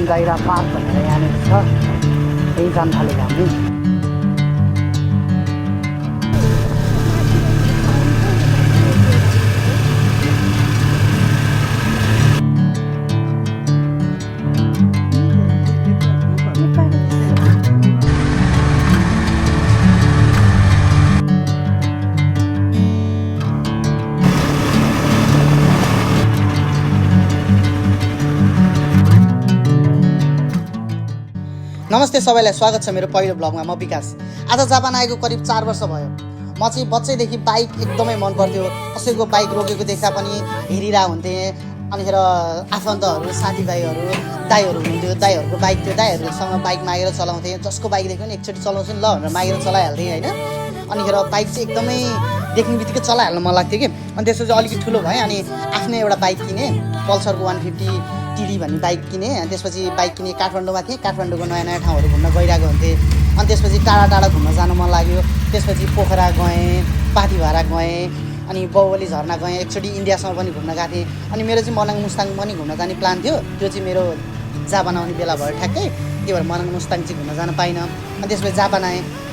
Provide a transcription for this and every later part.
दाइरा park भनेर यहाँनिर छ त्यही जान थालेको हामी नमस्ते सबैलाई स्वागत छ मेरो पहिलो ब्लगमा म विकास आज जापान आएको करिब 4 वर्ष भयो म चाहिँ बच्चैदेखि बाइक एकदमै मन पर्थ्यो कसैको बाइक रोकेको देख्दा पनि हेरिरा हुन्थे अनिखेर आफन्तहरू साथीभाइहरू दाइहरू हुनुहुन्थ्यो दाइहरूको बाइक थियो दाइहरूसँग बाइक मागेर चलाउँथे जसको बाइक देख्यो भने एकचोटि चलाउँछु नि ल भनेर मागेर चलाइहाल्थेँ होइन अनिखेर बाइक चाहिँ एकदमै देख्ने बित्तिकै चलाइहाल्न मन लाग्थ्यो कि अनि त्यसपछि अलिकति ठुलो भएँ अनि आफ्नै एउटा बाइक किनेँ पल्सरको 150 टिडी भन्ने बाइक किनेँ अनि त्यसपछि बाइक किनेँ काठमाडौँमा थिएँ काठमाडौँको नयाँ नयाँ ठाउँहरू घुम्न गइरहेको हुन्थेँ अनि त्यसपछि टाढा टाढा घुम्न जान मन लाग्यो त्यसपछि पोखरा गएँ पाथिभारा गएँ अनि बाहुबली झरना गएँ एकचोटि इन्डियासम्म पनि घुम्न गएको थिएँ अनि मेरो चाहिँ मनाङ मुस्ताङ पनि घुम्न जाने प्लान थियो त्यो चाहिँ मेरो जापान आउने बेला भयो ठ्याक्कै त्यही भएर मनाङ मुस्ताङ चाहिँ घुम्न जान पाइनँ अनि त्यसपछि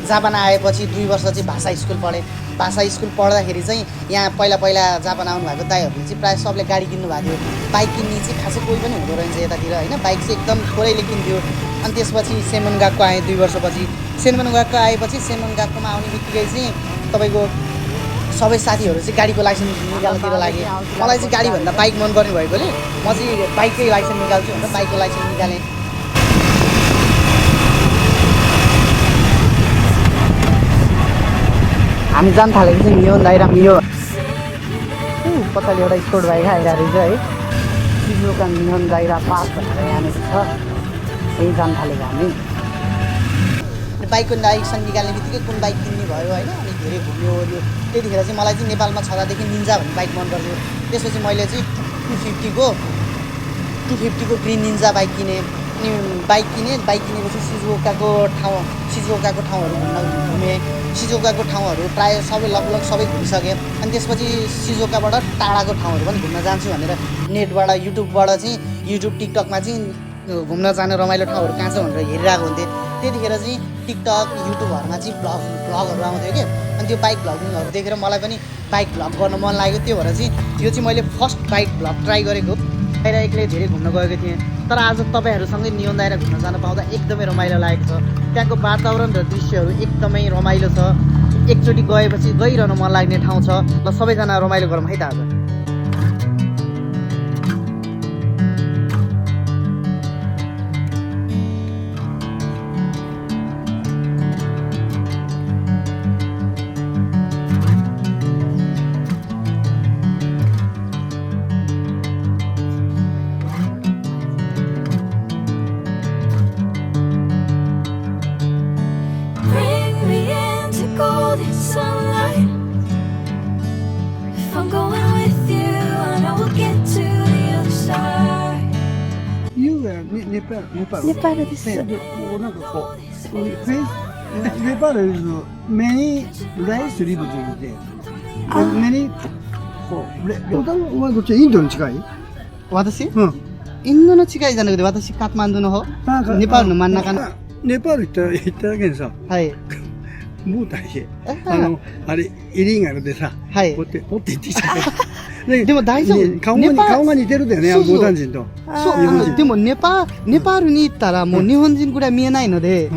जापान आएपछि 2 वर्ष चाहिँ भाषा स्कुल पढेँ भाषा स्कुल पढ्दाखेरि चाहिँ यहाँ पहिला जापान आउनुभएको दाइहरूले चाहिँ प्रायः सबले गाडी किन्नु भएको थियो बाइक किन्ने चाहिँ खासै कोही पनि हुँदो रहेछ यतातिर होइन बाइक चाहिँ एकदम थोरैले किन्थ्यो अनि त्यसपछि सेमनगाको आएँ 2 वर्षपछि सेमनगाको आएपछि सेमनगाकोमा आउने बित्तिकै चाहिँ तपाईँको सबै साथीहरू चाहिँ गाडीको लाइसेन्स निकाल्नतिर लागे मलाई चाहिँ गाडीभन्दा बाइक मनपर्ने भएकोले म चाहिँ बाइककै लाइसेन्स निकाल्छु भनेर बाइकको लाइसेन्स निकालेँ हामी जान थालेको चाहिँ नियोन दाइरा मियो पछाडि एउटा स्पोर्ट बाइक आइरहेको रहेछ है सिजुका नियोन दाइरा पार्क भनेर यहाँनिर छ त्यही जान थालेको हामी बाइकको लाइसेन्स निकाल्ने बित्तिकै कुन बाइक किन्ने भयो होइन अनि धेरै घुम्यो ओर्यो त्यतिखेर चाहिँ मलाई चाहिँ नेपालमा छँदादेखि निन्जा भन्ने बाइक मन पर्थ्यो त्यसपछि मैले चाहिँ 250 को ग्रिन निन्जा बाइक किनेँ अनि बाइक किनेपछि सिजुओकाको ठाउँहरू घुमेँ सिजुओकाको ठाउँहरू प्रायः सबै लगभग सबै घुमिसकेँ अनि त्यसपछि सिजुओकाबाट टाढाको ठाउँहरू पनि घुम्न जान्छु भनेर नेटबाट युट्युबबाट चाहिँ युट्युब टिकटकमा चाहिँ घुम्न जाने रमाइलो ठाउँहरू कहाँ छ भनेर हेरिरहेको हुन्थेँ त्यतिखेर चाहिँ टिकटक युट्युबहरूमा चाहिँ भ्लगहरू आउँथ्यो कि अनि त्यो बाइक भ्लगिङहरू देखेर मलाई पनि बाइक भ्लग गर्न मन लाग्यो त्यो भएर चाहिँ यो चाहिँ मैले फर्स्ट बाइक भ्लग ट्राई गरेको बाहिर एक्लै धेरै घुम्न गएको थिएँ तर आज तपाईँहरूसँगै नियोन दाइरा घुम्न जान पाउँदा एकदमै रमाइलो लागेको छ त्यहाँको वातावरण र दृश्यहरू एकदमै रमाइलो छ एकचोटि गएपछि गइरहन मन लाग्ने ठाउँ छ ल सबैजना रमाइलो गरौँ है त आज Nepalです。なんかこう、ネパール is many rice lived in there. Many こう、お前どっちインドに近い？私インドの近いじゃなくて私カトマンドの方ネパールの真ん中のネパール行っただけでさ、はい。もう大変。あれ、イリーガルでさ、はい。こうやって、ポッて行ってきちゃった。でも大丈夫。顔が似てるんだよね、ボタン人と。そうでもネパールに行ったらもう日本人ぐらい見えないので、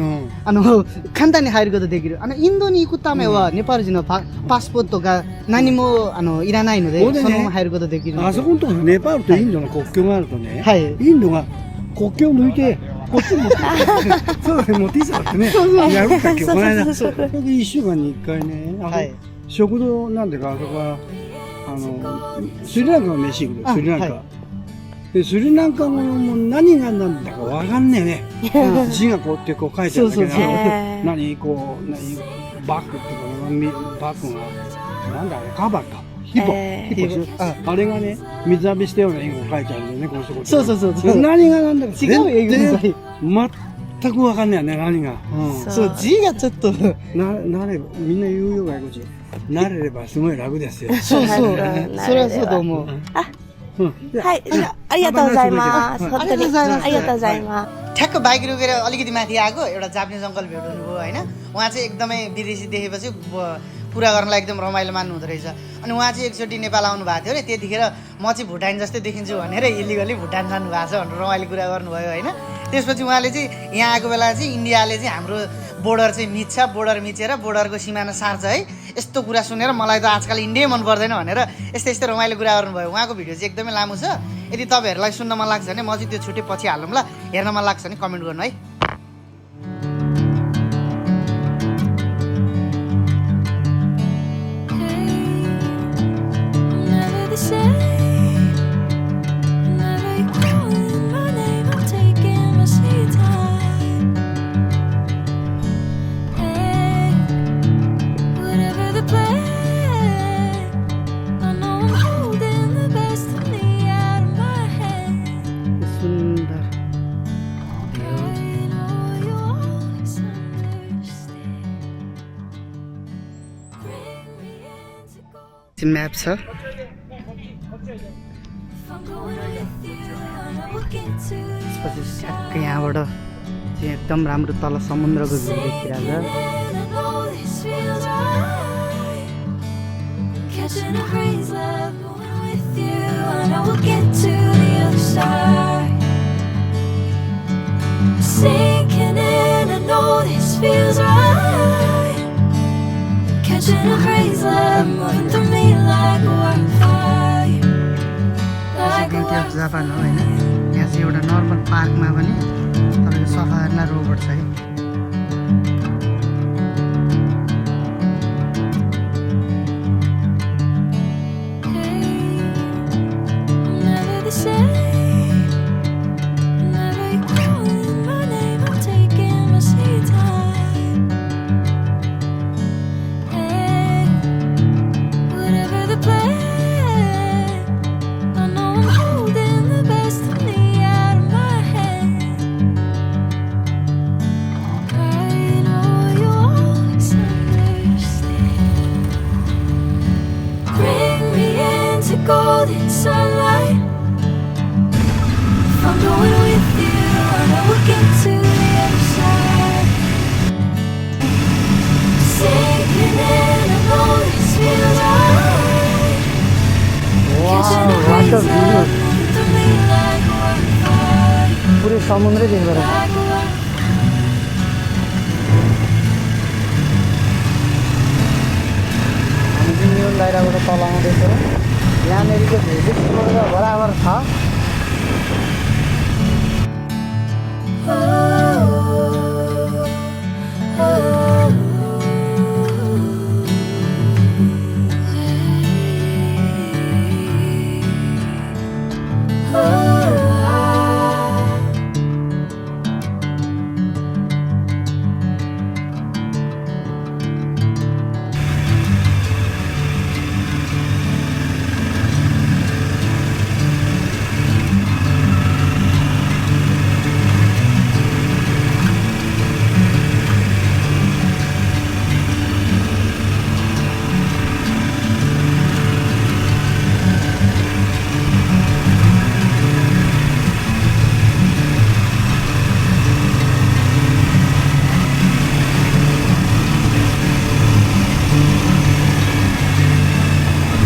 簡単に入ることできる。インドに行くためはネパール人のパスポートが何もいらないので、そのまま入ることできる。あそこのところネパールとインドの国境があるとね、インドが国境を抜いてこっち持ってそうだね、持っていいさってね、やるんだっけ、この間。1週間に1回ね、食堂なんでか、あそこはスリランカの飯行くの、スリランカ。でスリランカ語も何が何だかわかんねえね。字がこうってこう書いてあるんだけど、何バッグっていうか、バッグが、なんだあれ、カバーか。ヒポ。あれがね、水浴びしたような英語書いてあるんだよね、この人。そう。何が何だか。違う英語みたい。全くわかんないよね、何が。そう、字がちょっと。みんな言うよ、外国人。慣れればすごい楽ですよ。そう。それはそうと思う。はい、ありがとうございます。本当にありがとうございます。 ठ्याक्क बाइक रोकेर अलिकति माथि आएको एउटा जापानिज अङ्कल भेट हुनुभयो होइन उहाँ चाहिँ एकदमै विदेशी देखेपछि कुरा गर्नलाई एकदम रमाइलो मान्नु हुँदो रहेछ अनि उहाँ चाहिँ एकचोटि नेपाल आउनु भएको थियो अरे त्यतिखेर म चाहिँ भुटान जस्तै देखिन्छु भनेर इलिगली भुटान जानु भएको छ भनेर रमाइलो कुरा गर्नुभयो होइन त्यसपछि उहाँले चाहिँ यहाँ आएको बेला चाहिँ इन्डियाले चाहिँ हाम्रो बोर्डर चाहिँ मिच्छ बोर्डर मिचेर बोर्डरको सिमाना सार्छ है यस्तो कुरा सुनेर मलाई त आजकल इन्डिया मन पर्दैन भनेर यस्तै यस्तै रमाइलो कुरा गर्नुभयो उहाँको भिडियो चाहिँ एकदमै लामो छ यदि तपाईँहरूलाई सुन्न मन लाग्छ भने म चाहिँ त्यो छुट्टै पछि हालौँ ल हेर्न मन लाग्छ भने कमेन्ट गर्नु है म्याप छ त्यसपछि ठ्याक्कै यहाँबाट चाहिँ एकदम राम्रो तल समुद्रको भ्यू देखिरहेको Catching a crazy love, moving through me like a wildfire, like a of Japan हो होइन यहाँ चाहिँ एउटा नर्मल पार्कमा पनि तपाईँको सफाना रोबोट छ है never the same. Whenever you're calling my name, I'm taking my sweet time. Hey, whatever the plan, I know I'm holding the best of me out of my head. I know you always understand. Bring me into golden sunlight. If I'm going with you, I know we'll get to the other side. Sinking in, I know this feels right. Catching a crazy love, moving through me like a wildfire, पुरै समुद्रै देख्दो रहेछ like a wildfire. हामी चाहिँ न्युन दाइराबाट तल आउँदैछौँ यहाँनिरको view चाहिँ बराबर छ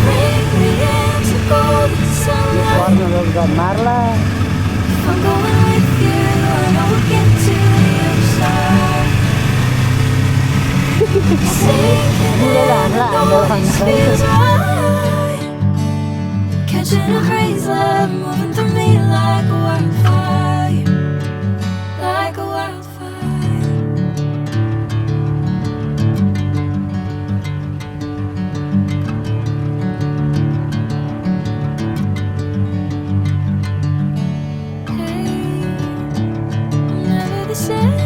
Bring me into golden sunlight. Marla If I'm going with you, I know we'll get to the other side. Sinking in, I know this feels right. Catching a crazy love, moving through me like a wildfire, like a wildfire. Never the same.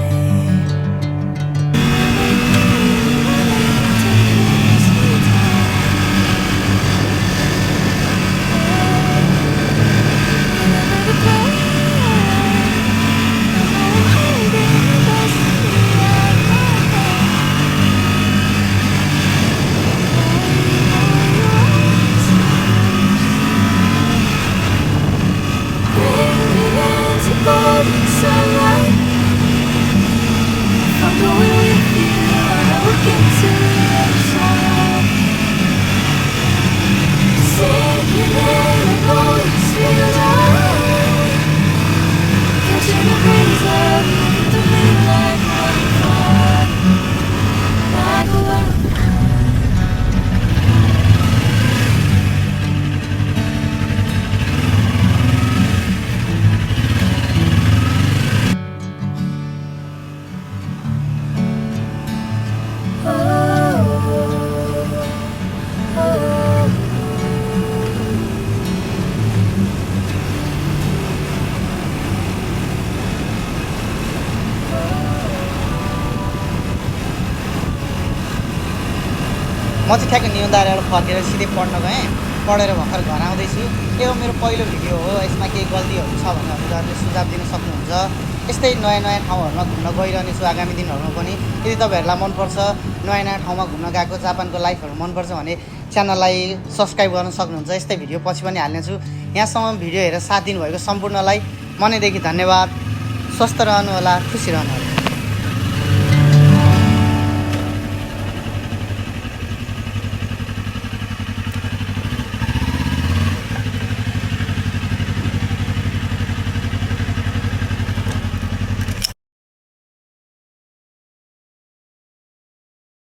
love moving through me like a waterfall, like a waterfall. म चाहिँ ठ्याक्कै निहुँदाएर फर्केर सिधै पढ्न गएँ पढेर भर्खर घर आउँदैछु यो मेरो पहिलो भिडियो हो यसमा केही गल्तीहरू छ भने हजुरहरूले सुझाव दिन सक्नुहुन्छ यस्तै नयाँ नयाँ ठाउँहरूमा घुम्न गइरहनेछु आगामी दिनहरूमा पनि यदि तपाईँहरूलाई मनपर्छ नयाँ नयाँ ठाउँमा घुम्न गएको जापानको लाइफहरू मनपर्छ भने च्यानललाई सब्सक्राइब गर्न सक्नुहुन्छ यस्तै भिडियो पछि पनि हाल्नेछु यहाँसम्म भिडियो हेरेर साथ दिनुभएको सम्पूर्णलाई मनैदेखि धन्यवाद स्वस्थ रहनुहोला खुसी रहनुहोला